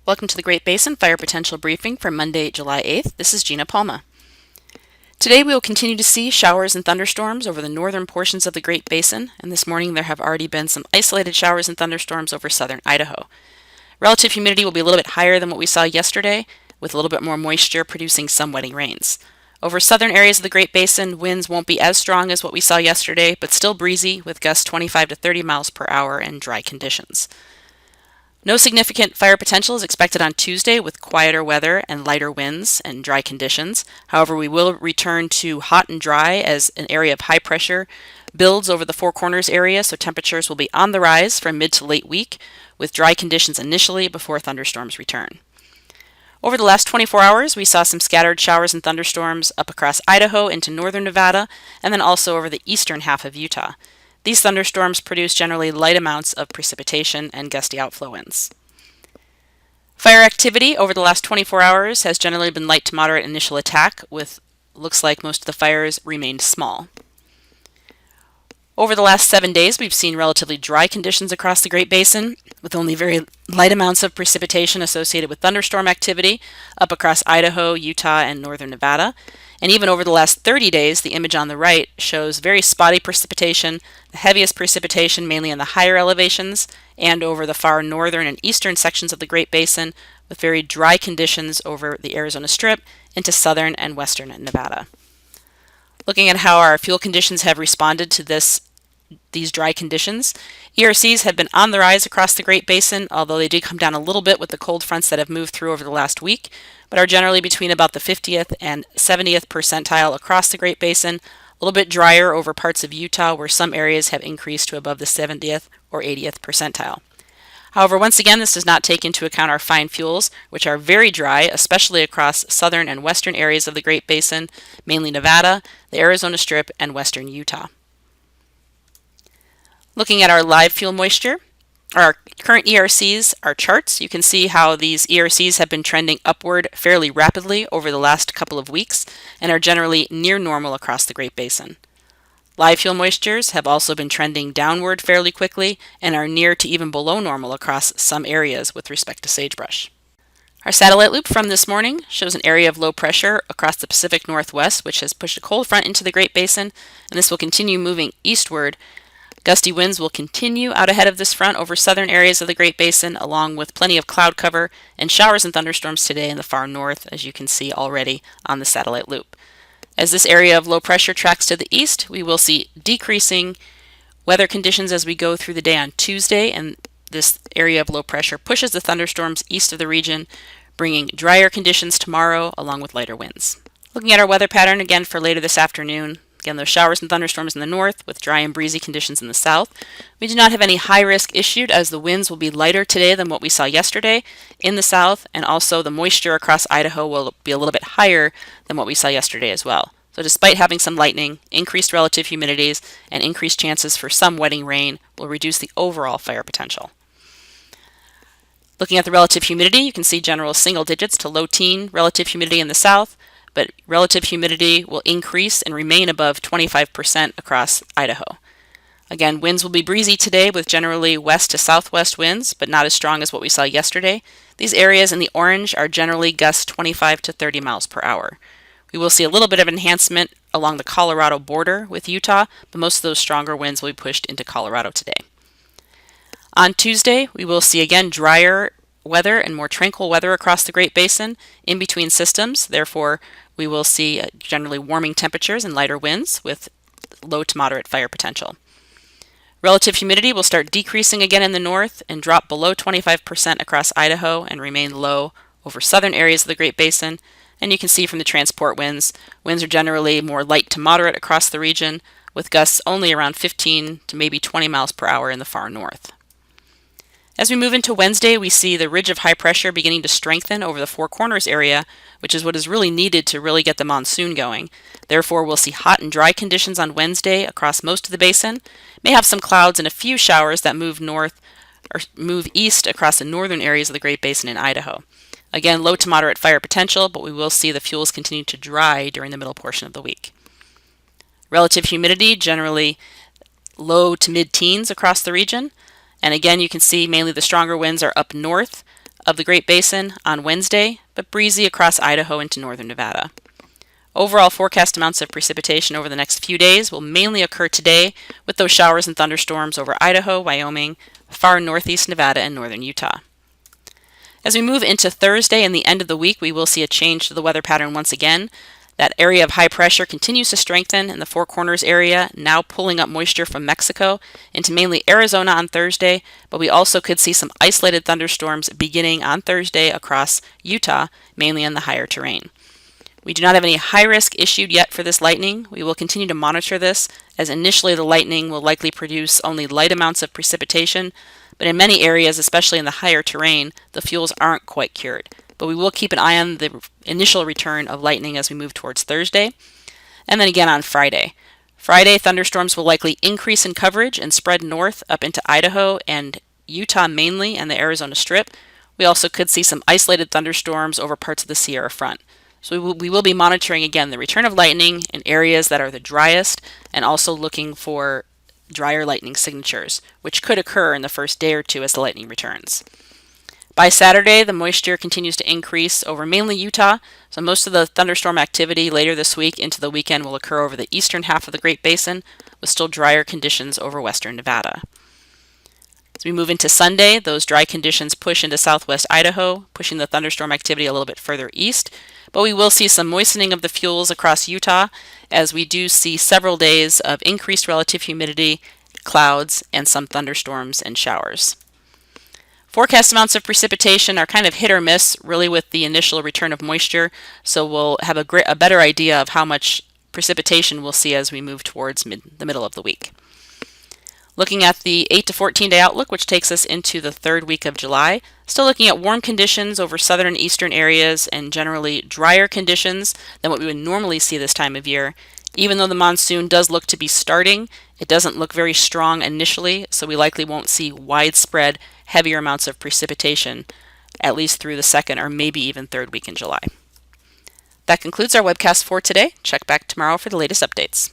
Welcome to the Great Basin Fire Potential Briefing for Monday, July 8th. This is Gina Palma. Today we will continue to see showers and thunderstorms over the northern portions of the Great Basin, and this morning there have already been some isolated showers and thunderstorms over southern Idaho. Relative humidity will be a little bit higher than what we saw yesterday, with a little bit more moisture producing some wetting rains. Over southern areas of the Great Basin, winds won't be as strong as what we saw yesterday, but still breezy with gusts 25 to 30 miles per hour and dry conditions. No significant fire potential is expected on Tuesday with quieter weather and lighter winds and dry conditions. However, we will return to hot and dry as an area of high pressure builds over the Four Corners area, so temperatures will be on the rise from mid to late week with dry conditions initially before thunderstorms return. Over the last 24 hours, we saw some scattered showers and thunderstorms up across Idaho into northern Nevada and then also over the eastern half of Utah. These thunderstorms produce generally light amounts of precipitation and gusty outflow winds. Fire activity over the last 24 hours has generally been light to moderate initial attack, with looks like most of the fires remained small. Over the last 7 days, we've seen relatively dry conditions across the Great Basin, with only very light amounts of precipitation associated with thunderstorm activity up across Idaho, Utah, and northern Nevada. And even over the last 30 days, the image on the right shows very spotty precipitation, the heaviest precipitation mainly in the higher elevations and over the far northern and eastern sections of the Great Basin, with very dry conditions over the Arizona Strip into southern and western Nevada. Looking at how our fuel conditions have responded to these dry conditions, ERCs have been on the rise across the Great Basin, although they did come down a little bit with the cold fronts that have moved through over the last week, but are generally between about the 50th and 70th percentile across the Great Basin, a little bit drier over parts of Utah where some areas have increased to above the 70th or 80th percentile. However, once again, this does not take into account our fine fuels, which are very dry, especially across southern and western areas of the Great Basin, mainly Nevada, the Arizona Strip, and western Utah. Looking at our live fuel moisture, our current ERCs are charts. You can see how these ERCs have been trending upward fairly rapidly over the last couple of weeks and are generally near normal across the Great Basin. Live fuel moistures have also been trending downward fairly quickly and are near to even below normal across some areas with respect to sagebrush. Our satellite loop from this morning shows an area of low pressure across the Pacific Northwest, which has pushed a cold front into the Great Basin, and this will continue moving eastward. Gusty winds will continue out ahead of this front over southern areas of the Great Basin, along with plenty of cloud cover and showers and thunderstorms today in the far north, as you can see already on the satellite loop. As this area of low pressure tracks to the east, we will see decreasing weather conditions as we go through the day on Tuesday, and this area of low pressure pushes the thunderstorms east of the region, bringing drier conditions tomorrow along with lighter winds. Looking at our weather pattern again for later this afternoon, again, those showers and thunderstorms in the north with dry and breezy conditions in the south. We do not have any high risk issued as the winds will be lighter today than what we saw yesterday in the south, and also the moisture across Idaho will be a little bit higher than what we saw yesterday as well. So despite having some lightning, increased relative humidities, and increased chances for some wetting rain will reduce the overall fire potential. Looking at the relative humidity, you can see general single digits to low teen relative humidity in the south, but relative humidity will increase and remain above 25% across Idaho. Again, winds will be breezy today with generally west to southwest winds, but not as strong as what we saw yesterday. These areas in the orange are generally gusts 25 to 30 miles per hour. We will see a little bit of enhancement along the Colorado border with Utah, but most of those stronger winds will be pushed into Colorado today. On Tuesday, we will see again drier weather and more tranquil weather across the Great Basin in between systems. Therefore, we will see generally warming temperatures and lighter winds with low to moderate fire potential. Relative humidity will start decreasing again in the north and drop below 25% across Idaho and remain low over southern areas of the Great Basin. And you can see from the transport winds are generally more light to moderate across the region, with gusts only around 15 to maybe 20 miles per hour in the far north. As we move into Wednesday, we see the ridge of high pressure beginning to strengthen over the Four Corners area, which is what is really needed to really get the monsoon going. Therefore, we'll see hot and dry conditions on Wednesday across most of the basin. May have some clouds and a few showers that move north or move east across the northern areas of the Great Basin in Idaho. Again, low to moderate fire potential, but we will see the fuels continue to dry during the middle portion of the week. Relative humidity generally low to mid-teens across the region. And again, you can see mainly the stronger winds are up north of the Great Basin on Wednesday, but breezy across Idaho into northern Nevada. Overall forecast amounts of precipitation over the next few days will mainly occur today, with those showers and thunderstorms over Idaho, Wyoming, far northeast Nevada, and northern Utah. As we move into Thursday and the end of the week, we will see a change to the weather pattern once again. That area of high pressure continues to strengthen in the Four Corners area, now pulling up moisture from Mexico into mainly Arizona on Thursday, but we also could see some isolated thunderstorms beginning on Thursday across Utah, mainly in the higher terrain. We do not have any high risk issued yet for this lightning. We will continue to monitor this, as initially the lightning will likely produce only light amounts of precipitation, but in many areas, especially in the higher terrain, the fuels aren't quite cured. But we will keep an eye on the initial return of lightning as we move towards Thursday, and then again on Friday. Friday, thunderstorms will likely increase in coverage and spread north up into Idaho and Utah mainly, and the Arizona Strip. We also could see some isolated thunderstorms over parts of the Sierra Front. So we will be monitoring again the return of lightning in areas that are the driest, and also looking for drier lightning signatures, which could occur in the first day or two as the lightning returns. By Saturday, the moisture continues to increase over mainly Utah, so most of the thunderstorm activity later this week into the weekend will occur over the eastern half of the Great Basin, with still drier conditions over western Nevada. As we move into Sunday, those dry conditions push into southwest Idaho, pushing the thunderstorm activity a little bit further east, but we will see some moistening of the fuels across Utah, as we do see several days of increased relative humidity, clouds, and some thunderstorms and showers. Forecast amounts of precipitation are kind of hit or miss, really, with the initial return of moisture, so we'll have a better idea of how much precipitation we'll see as we move towards the middle of the week. Looking at the 8 to 14 day outlook, which takes us into the third week of July, still looking at warm conditions over southern and eastern areas and generally drier conditions than what we would normally see this time of year. Even though the monsoon does look to be starting, it doesn't look very strong initially, so we likely won't see widespread, heavier amounts of precipitation, at least through the second or maybe even third week in July. That concludes our webcast for today. Check back tomorrow for the latest updates.